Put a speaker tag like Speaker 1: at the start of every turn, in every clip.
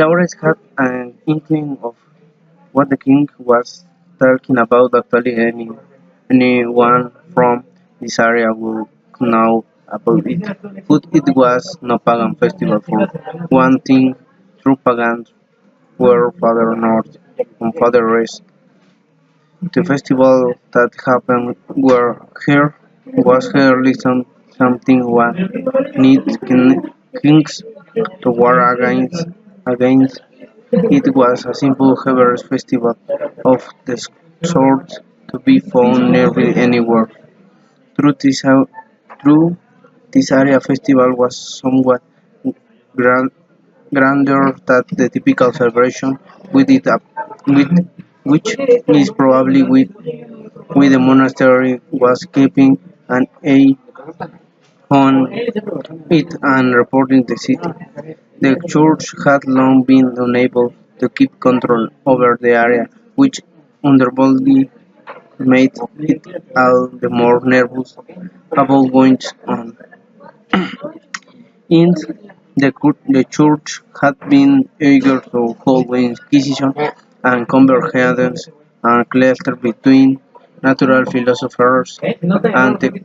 Speaker 1: Lawrence had an inkling of what the king was talking about. Actually, anyone from this area would know about it. But it was no pagan festival for one thing. True pagans were Father North and Father East. The festival that happened were here was hardly something one need kings to war against. It was a simple harvest festival of the sort to be found nearly anywhere. Through this, through this area festival was somewhat grand, grander than the typical celebration with it up, with which is probably with the monastery was keeping an eye on it and reporting the city. The church had long been unable to keep control over the area, which understandably made it all the more nervous about going on. In the church had been eager to hold the Inquisition and convergence and cluster between natural philosophers and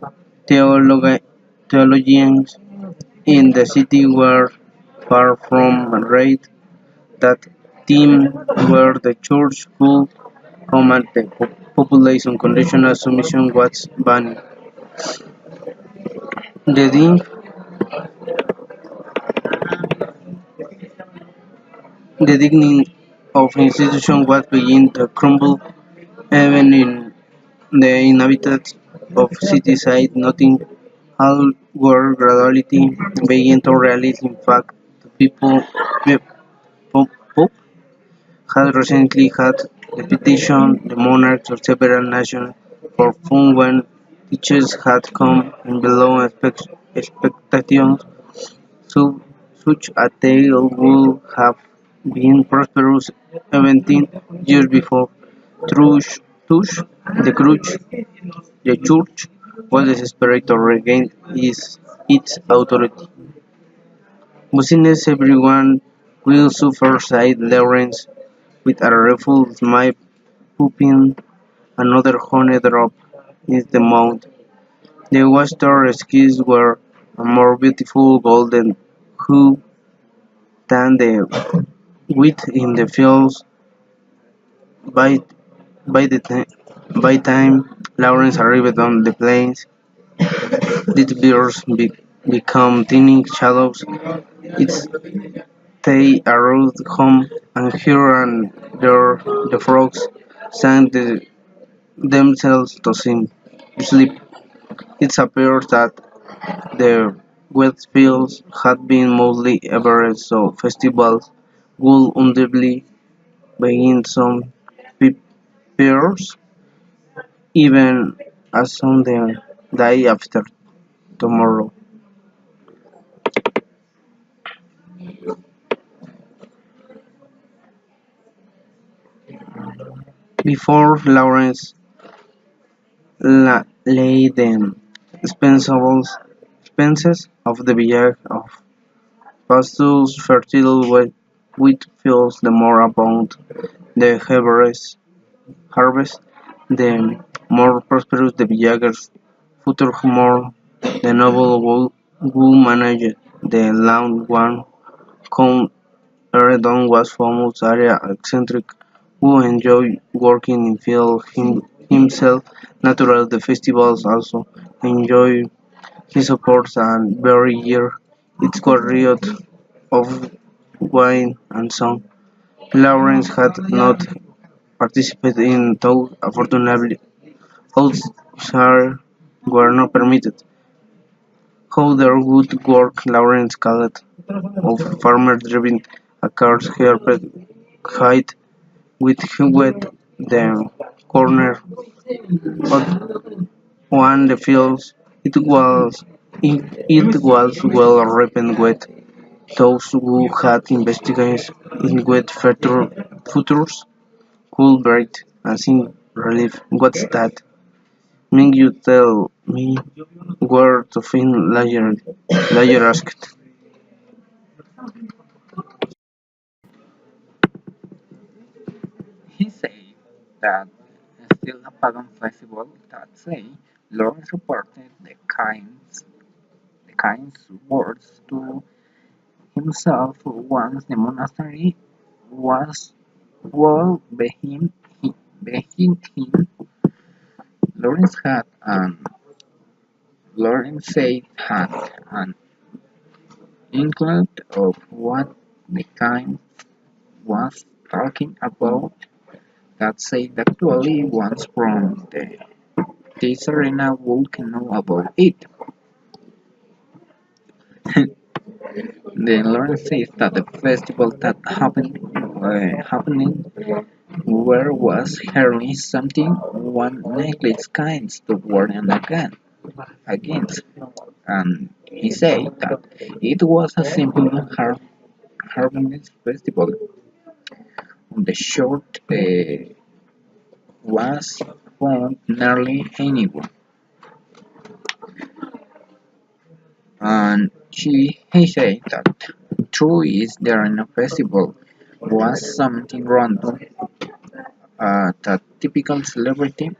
Speaker 1: theologians in the city were far from right that team where the church could command the population conditional submission was banned. The thing, the dignity of institution was beginning to crumble even in the inhabitants of city side nothing all were gradually beginning to realize in fact the the Pope had recently had the petition the monarchs of several nations for fun when teachers had come in below expectations. So, such a tale would have been prosperous 17 years before. Thus, the church was desperate to regain its authority. Business everyone will suffer, sighed Lawrence with a rueful smile, hoping another honey drop is the mount. The western skis were a more beautiful golden hue than the wheat in the fields. By by the time by time Lawrence arrived on the plains, these birds become tiny shadows. It's they arrived home, and here and there the frogs sang themselves to sleep. It appears that the wet fields had been mostly average, so festivals would undoubtedly begin some peers, even as on the day after tomorrow. Before Lawrence laid the expenses of the village of Pastos fertile wheat fields, the more abundant the harvest, the more prosperous the village's future, more the noble who managed the land one Count Eredon was famous area eccentric who enjoyed working in field himself. Natural the festivals also enjoy his supports and very year its riot of wine and song. Lawrence had not participated in those unfortunately outsiders were not permitted. How their good work Lawrence called of farmer driving a car's helped height with the corner but on the fields it was well ripened with those who had investigated in wet futures could breathe and sing relief. What's that? Mean you tell me where to find Layer asked.
Speaker 2: He said that still a pagan festival that say Lawrence reported the kind's words to himself once the monastery was well behind him. Lawrence had and Lawrence said had an inkling of what the kind was talking about that said actually once from this arena would know about it. Then Lawrence says that the festival that happening where was hardly something one neglects kinds to warn and against, and he said that it was a simple harvest festival. The short was found nearly anywhere, and he said that true is there in a festival was something random, that typical celebrity,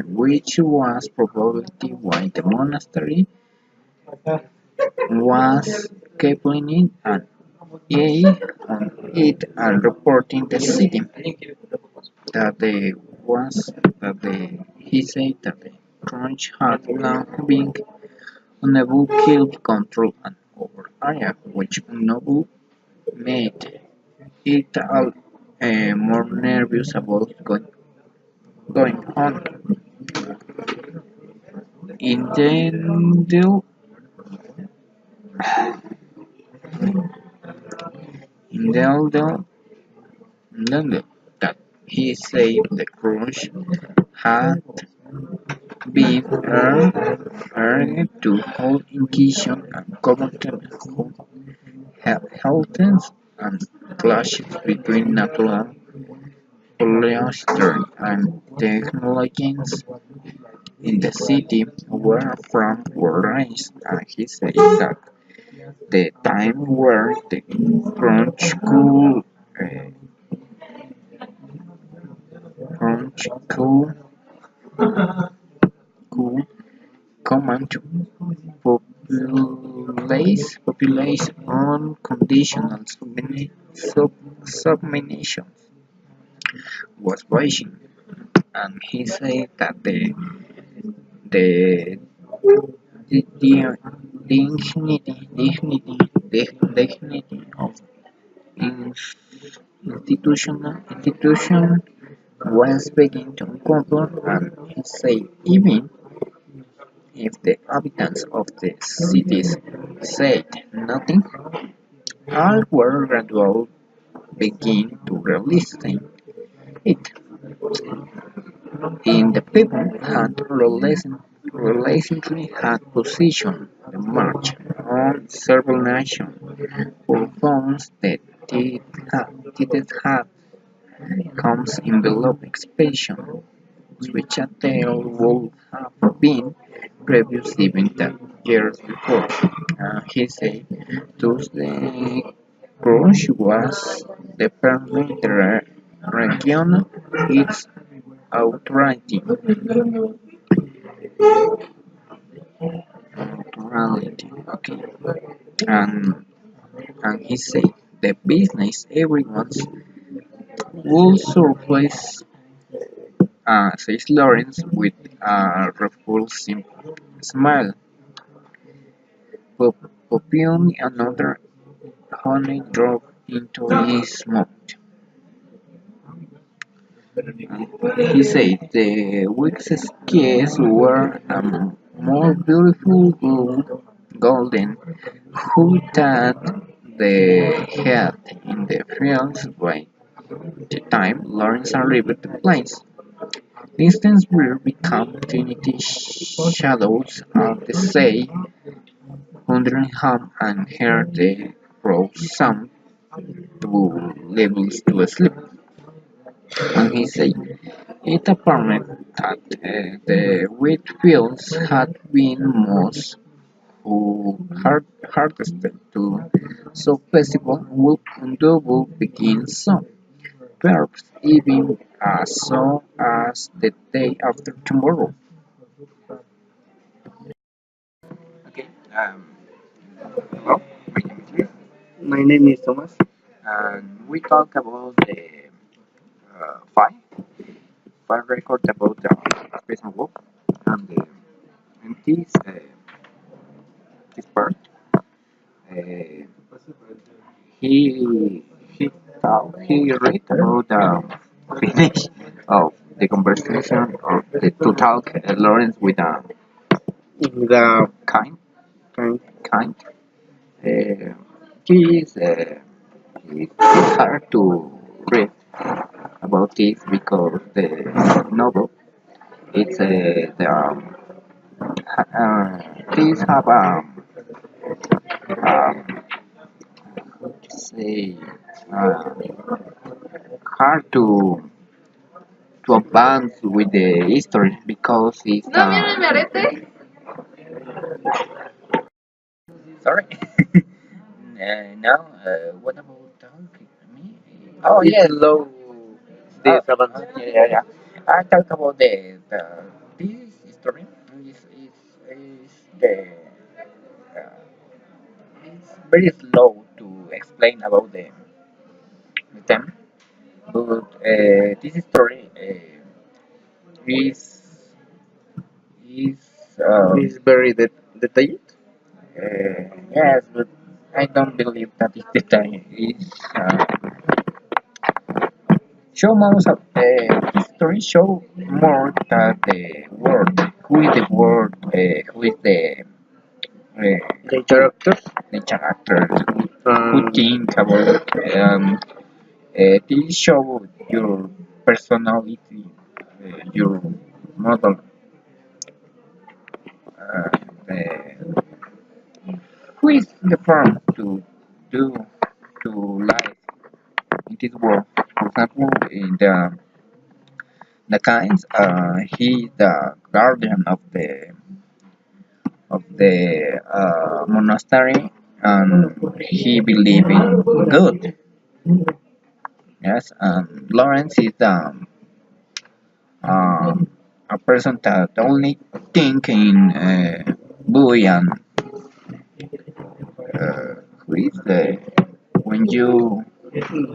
Speaker 2: which was probably why the monastery was keeping an eye on it and reporting the city that they was that he said that the crunch had long been unable to keep control and over area, which unable made it all more nervous about going on. In the in the that he said the crunch had been earned to hold engagement and government health and clashes between natural polyester and technologies in the city were from were raised, and he said that the time where the crunch could command to populace unconditional submission was rising, and he said that the the dignity of institution was beginning to uncover, and he said even if the inhabitants of the cities said nothing, all were gradually begin to realize it. In the people had recently had positioned the march on several nations for funds that did have comes envelope expansion, which a tale would have been previous even 10 years before. He said, thus the crush was the permanent region, its authority, okay, and he said the business everyone's would surface, says Lawrence with a repulsive smile. Popping another honey drop into his mouth. He said the week's skies were more beautiful golden hue that they had in the fields by the time Lawrence arrived at the place. Distance will become tiny shadows of the sea, wandering home and heard the crow sound to levels to sleep. And he said, it appeared that the wheat fields had been most hardest to so festival would double begin soon. verbs even as soon as the day after tomorrow. Okay. Well, my name is Luis,
Speaker 1: My name is Tomas.
Speaker 2: and we talk about the five records about the space and work, and in this part, uh, he read about the finish of the conversation of the to talk Lawrence with a
Speaker 1: The
Speaker 2: kind
Speaker 1: kind.
Speaker 2: kind. Uh, this it's hard to read about this because the novel it's these have say hard to advance with the history because it's sorry. Now, what about me? Oh
Speaker 1: It's
Speaker 2: yes.
Speaker 1: low
Speaker 2: Oh,
Speaker 1: this advance.
Speaker 2: yeah. I talk about the this history is the it's very slow to explain about the them, but this story is is
Speaker 1: It's very detailed.
Speaker 2: yes, but I don't believe that is the time. Is show most of the story show more that the word. Who is the word? Who is
Speaker 1: The characters.
Speaker 2: the character? Who
Speaker 1: Um,
Speaker 2: think about this show your personality, your model, uh, who is the firm to do to life in this world. For example, in the kinds, he the guardian of the monastery, and he believe in good. Yes, and Lawrence is um, a person that only think in boy and who is the when you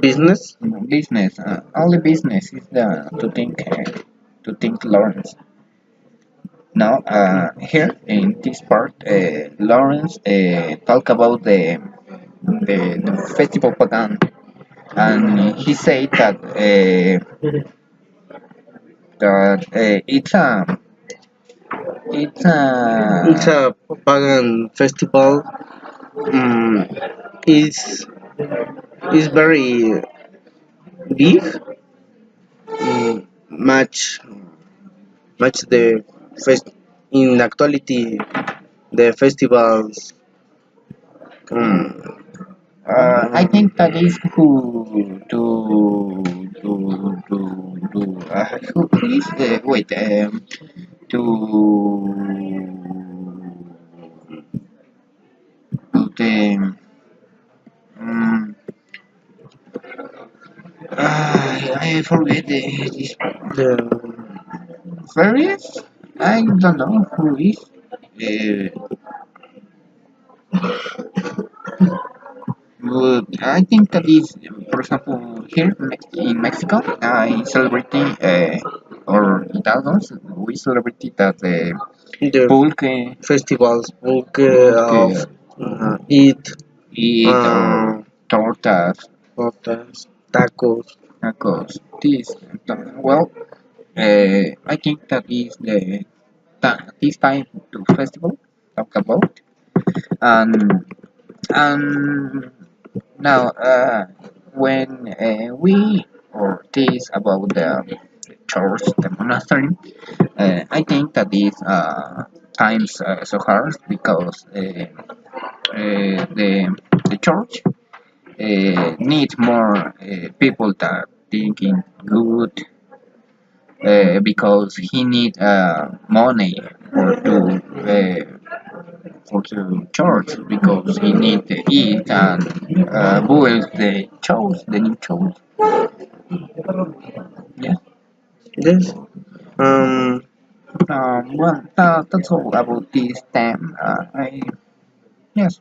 Speaker 1: Business.
Speaker 2: business only business is the to think Lawrence. Now, here in this part, Lawrence talk about the festival pagan, and he said that it's
Speaker 1: It's
Speaker 2: a
Speaker 1: a pagan festival. Um, is is very big. Much much the fest in actuality the festivals. Um,
Speaker 2: I think that is who who is wait to the um, I forget this
Speaker 1: the
Speaker 2: fairies. I don't know who is. Uh, but I think that is, for example, here in Mexico, I celebrating or Italians, we celebrate that
Speaker 1: the
Speaker 2: pulque,
Speaker 1: festivals book of
Speaker 2: pulque,
Speaker 1: eat
Speaker 2: eat or tortas,
Speaker 1: tortas, tacos.
Speaker 2: tacos. This, well, I think that is this time to festival talk about, and and now when we or this about the church, the monastery, I think that is times so hard because the church needs more people that thinking good because he need money for to church because he need to eat and build the church, the new church. Yes.
Speaker 1: This um
Speaker 2: Well, that's all about this time. Yes.